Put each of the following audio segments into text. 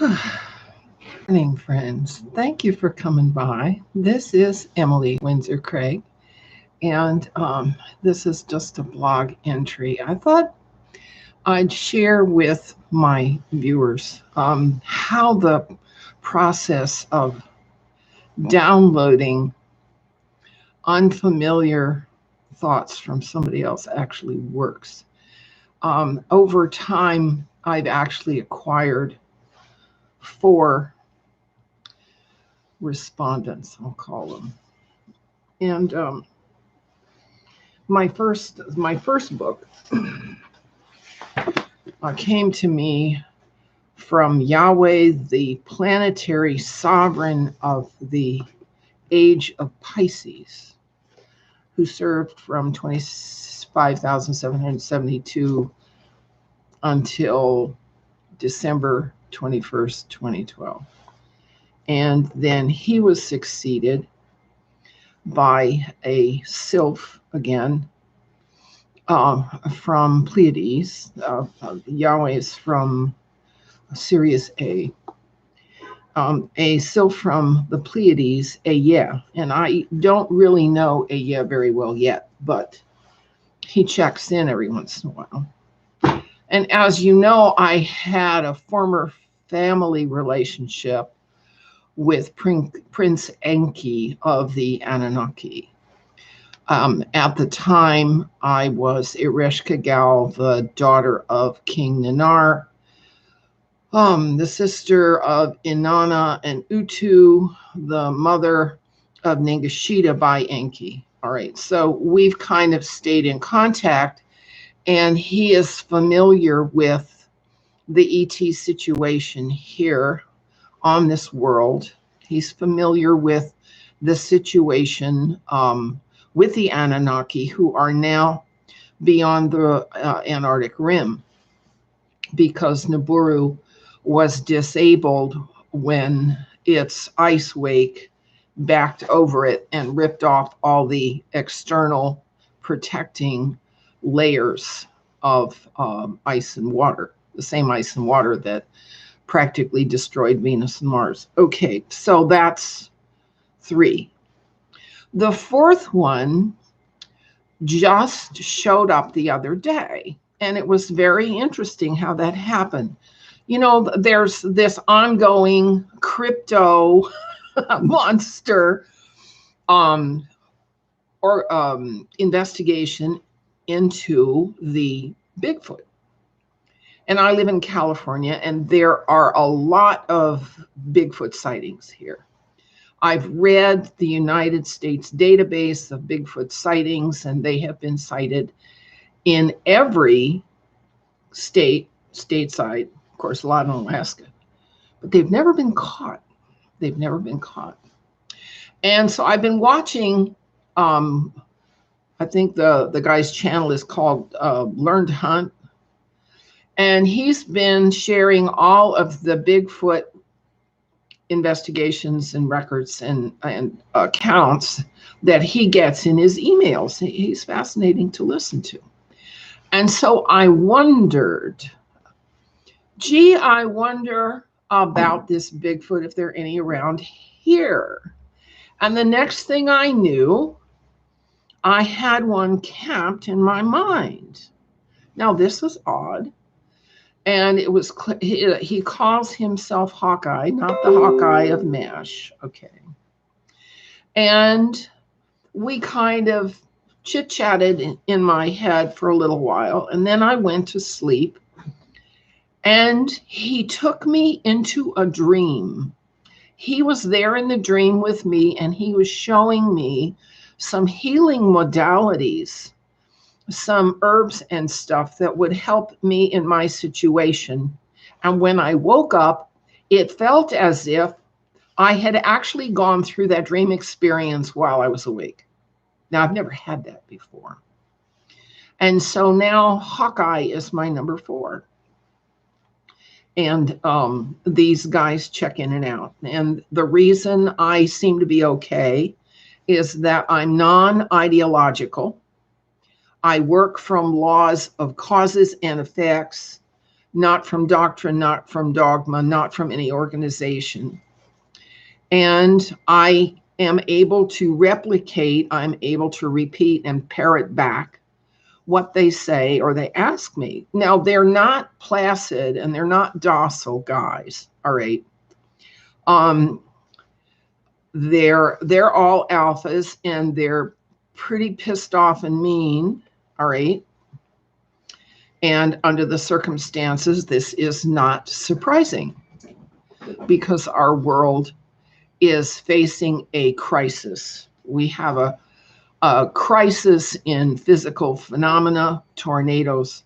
Good morning, friends. Thank you for coming by. This is Emily Windsor Craig, and this is just a blog entry. I thought I'd share with my viewers how the process of downloading unfamiliar thoughts from somebody else actually works. Over time, I've actually acquired four respondents, I'll call them. And my first book came to me from Yahweh, the planetary sovereign of the age of Pisces, who served from 25,772 until December 21st, 2012. And then he was succeeded by a sylph again, from Pleiades. Yahweh is from Sirius a sylph from the Pleiades, Ea. And I don't really know Ea very well yet, but he checks in every once in a while. And as you know, I had a former family relationship with Prince Enki of the Anunnaki. At the time, I was Ereshkigal, the daughter of King Nanar, the sister of Inanna and Utu, the mother of Ningishita by Enki. All right, so we've kind of stayed in contact, and he is familiar with the ET situation here on this world. He's familiar with the situation with the Anunnaki, who are now beyond the Antarctic Rim, because Nibiru was disabled when its ice wake backed over it and ripped off all the external protecting layers of ice and water, the same ice and water that practically destroyed Venus and Mars. Okay, so that's three. The fourth one just showed up the other day, and it was very interesting how that happened. You know, there's this ongoing crypto monster investigation into the Bigfoot. And I live in California, and there are a lot of Bigfoot sightings here. I've read the United States database of Bigfoot sightings, and they have been cited in every stateside, of course, a lot in Alaska, but they've never been caught. They've never been caught. And so I've been watching, I think the guy's channel is called Learn to Hunt. And he's been sharing all of the Bigfoot investigations and records and accounts that he gets in his emails. He's fascinating to listen to. And so I wondered, I wonder about this Bigfoot, if there are any around here. And the next thing I knew, I had one camped in my mind. Now, this was odd. And it was, he calls himself Hawkeye, not the Hawkeye of MASH. Okay. And we kind of chit-chatted in my head for a little while. And then I went to sleep. And he took me into a dream. He was there in the dream with me, and he was showing me some healing modalities, some herbs and stuff that would help me in my situation. And when I woke up, it felt as if I had actually gone through that dream experience while I was awake. Now, I've never had that before. And so now Hawkeye is my number 4. And these guys check in and out. And the reason I seem to be okay is that I'm non-ideological. I work from laws of causes and effects, not from doctrine, not from dogma, not from any organization. And I am able to replicate, I'm able to repeat and parrot back what they say or they ask me. Now, they're not placid and they're not docile guys, all right? They're all alphas and they're pretty pissed off and mean, all right? And under the circumstances, this is not surprising because our world is facing a crisis. We have a crisis in physical phenomena, tornadoes,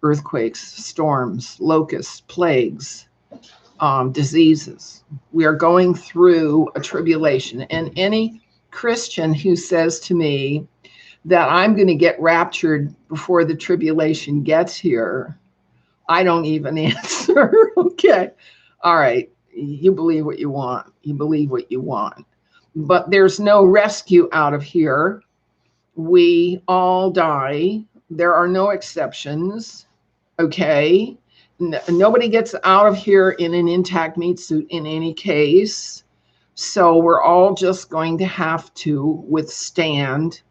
earthquakes, storms, locusts, plagues, diseases. We are going through a tribulation. And any Christian who says to me that I'm going to get raptured before the tribulation gets here, I don't even answer. Okay. All right. You believe what you want. You believe what you want. But there's no rescue out of here. We all die. There are no exceptions. Okay. Nobody gets out of here in an intact meat suit in any case. So we're all just going to have to withstand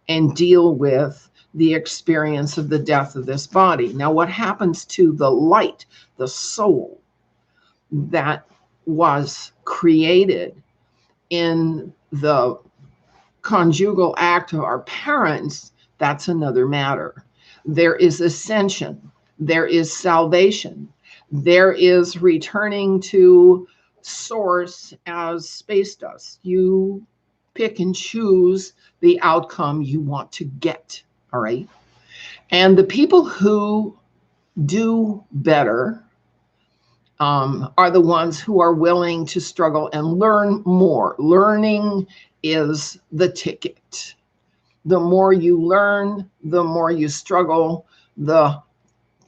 and deal with the experience of the death of this body. Now, what happens to the light, the soul that was created in the conjugal act of our parents, that's another matter. There is ascension. There is salvation. There is returning to source as space dust. You pick and choose the outcome you want to get, all right? And the people who do better are the ones who are willing to struggle and learn more. Learning is the ticket. The more you learn, the more you struggle, the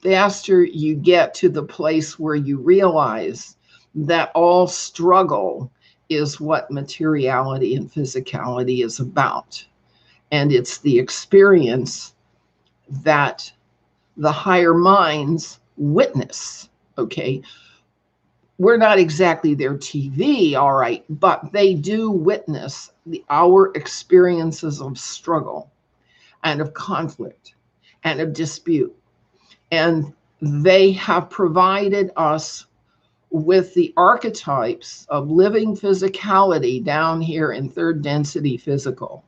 faster you get to the place where you realize that all struggle is what materiality and physicality is about. And it's the experience that the higher minds witness, okay? We're not exactly their TV, all right, but they do witness our experiences of struggle and of conflict and of dispute. And they have provided us with the archetypes of living physicality down here in third density physical.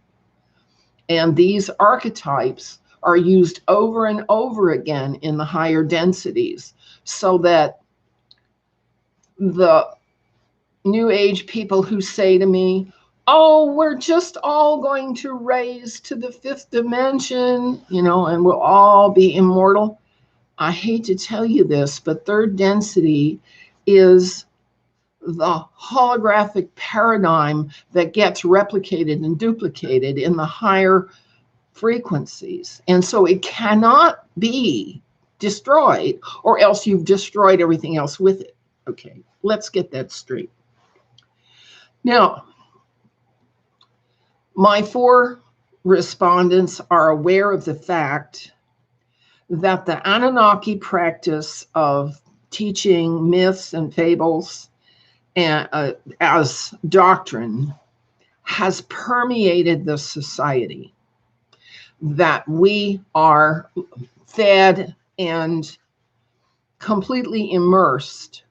And these archetypes are used over and over again in the higher densities so that the New Age people who say to me, oh, we're just all going to raise to the fifth dimension, and we'll all be immortal. I hate to tell you this, but third density is the holographic paradigm that gets replicated and duplicated in the higher frequencies. And so it cannot be destroyed, or else you've destroyed everything else with it. Okay, let's get that straight. Now, my 4 respondents are aware of the fact that the Anunnaki practice of teaching myths and fables and, as doctrine has permeated the society, that we are fed and completely immersed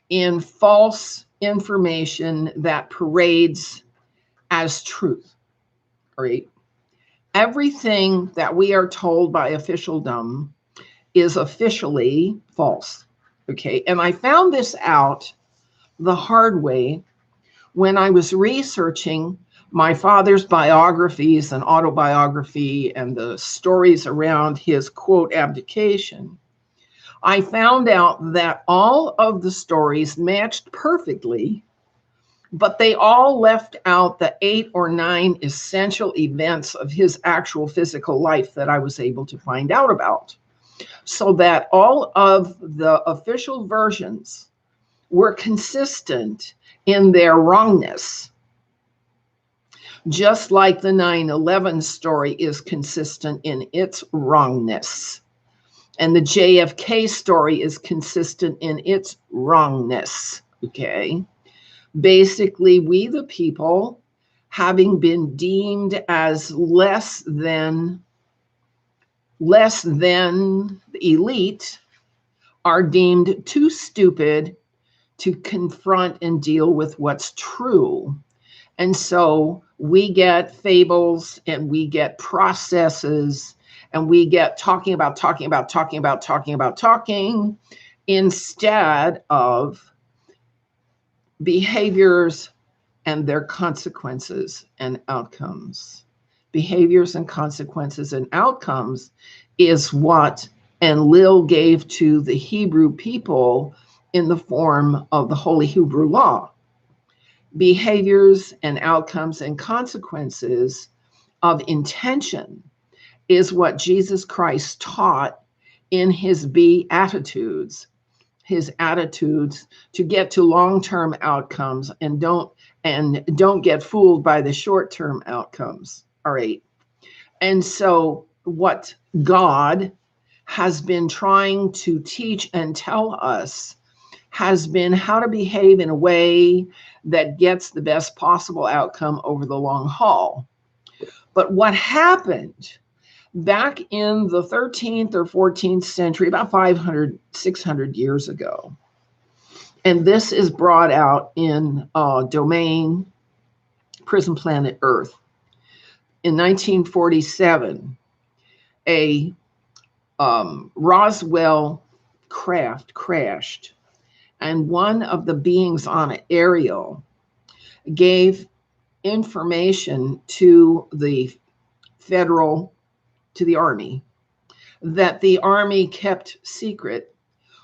in false information that parades as truth, right? Everything that we are told by officialdom is officially false, okay? And I found this out the hard way when I was researching my father's biographies and autobiography and the stories around his, quote, abdication. I found out that all of the stories matched perfectly, but they all left out the 8 or 9 essential events of his actual physical life that I was able to find out about. So that all of the official versions were consistent in their wrongness. Just like the 9/11 story is consistent in its wrongness. And the JFK story is consistent in its wrongness. Okay. Basically, we the people, having been deemed as less than elite, are deemed too stupid to confront and deal with what's true. And so we get fables and we get processes and we get talking instead of behaviors and their consequences and outcomes. Behaviors and consequences and outcomes is what Enlil gave to the Hebrew people in the form of the Holy Hebrew Law. Behaviors and outcomes and consequences of intention is what Jesus Christ taught in his Beatitudes, his attitudes to get to long-term outcomes and don't get fooled by the short-term outcomes. All right. And so what God has been trying to teach and tell us has been how to behave in a way that gets the best possible outcome over the long haul. But what happened back in the 13th or 14th century, about 500, 600 years ago, and this is brought out in Domain, Prison Planet Earth. In 1947, a Roswell craft crashed, and one of the beings on it, Ariel, gave information to the Army that the Army kept secret,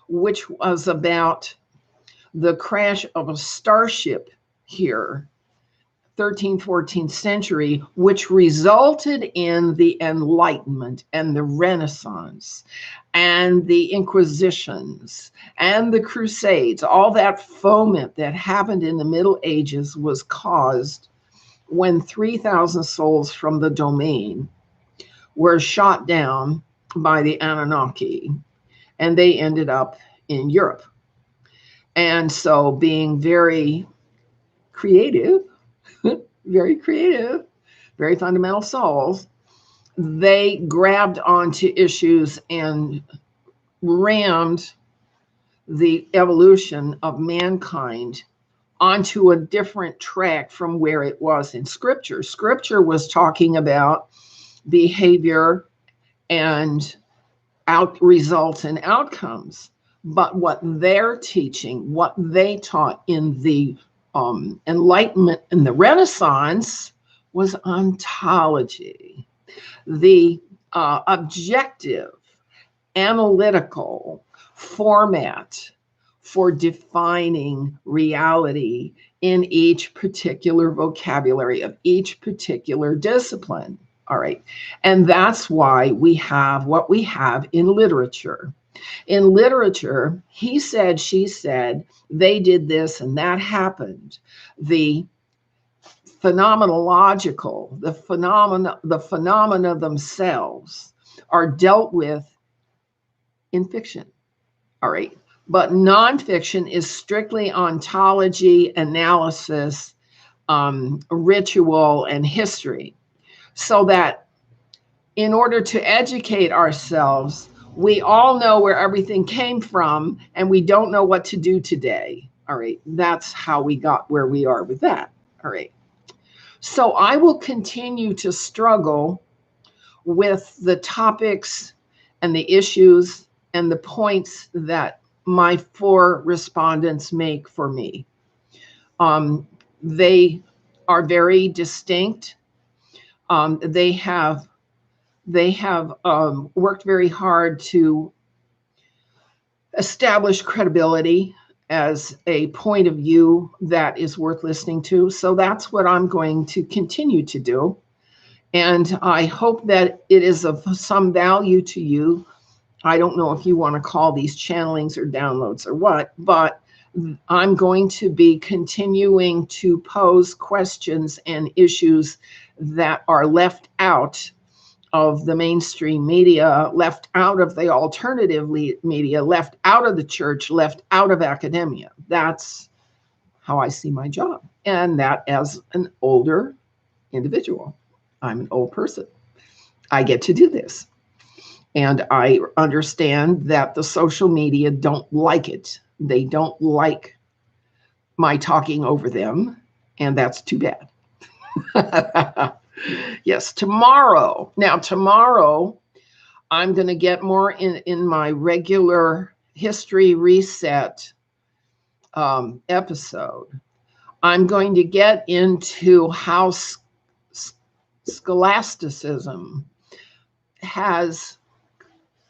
which was about the crash of a starship here, 13th, 14th century, which resulted in the Enlightenment and the Renaissance and the Inquisitions and the Crusades. All that foment that happened in the Middle Ages was caused when 3,000 souls from the Domain were shot down by the Anunnaki, and they ended up in Europe. And so, being very creative, very fundamental souls, they grabbed onto issues and rammed the evolution of mankind onto a different track from where it was in Scripture. Scripture was talking about behavior and results and outcomes. But what they're teaching, what they taught in the Enlightenment and the Renaissance was ontology, the objective, analytical format for defining reality in each particular vocabulary of each particular discipline. All right. And that's why we have what we have in literature. In literature, he said, she said, they did this and that happened. The phenomenological, the phenomena themselves are dealt with in fiction. All right. But nonfiction is strictly ontology, analysis, ritual, and history. So that in order to educate ourselves, we all know where everything came from and we don't know what to do today. All right. That's how we got where we are with that. All right. So I will continue to struggle with the topics and the issues and the points that my 4 respondents make for me. They are very distinct. They have worked very hard to establish credibility as a point of view that is worth listening to. So that's what I'm going to continue to do. And I hope that it is of some value to you. I don't know if you want to call these channelings or downloads or what, but I'm going to be continuing to pose questions and issues that are left out of the mainstream media, left out of the alternative media, left out of the church, left out of academia. That's how I see my job. And that as an older individual, I'm an old person. I get to do this. And I understand that the social media don't like it. They don't like my talking over them. And that's too bad. Yes, tomorrow. Now, tomorrow, I'm going to get more in my regular history reset episode. I'm going to get into how scholasticism has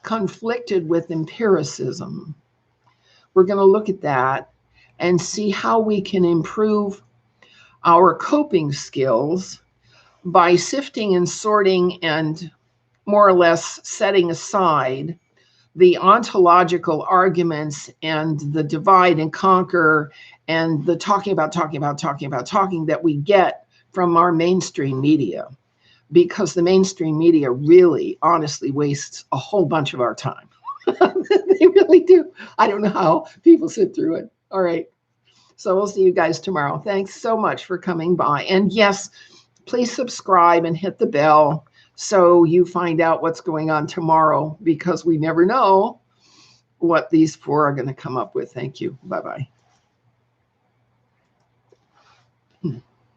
conflicted with empiricism. We're going to look at that and see how we can improve our coping skills by sifting and sorting and more or less setting aside the ontological arguments and the divide and conquer and the talking that we get from our mainstream media, because the mainstream media really honestly wastes a whole bunch of our time. They really do. I don't know how people sit through it. All right. So we'll see you guys tomorrow. Thanks so much for coming by. And yes, please subscribe and hit the bell so you find out what's going on tomorrow, because we never know what these four are going to come up with. Thank you. Bye-bye.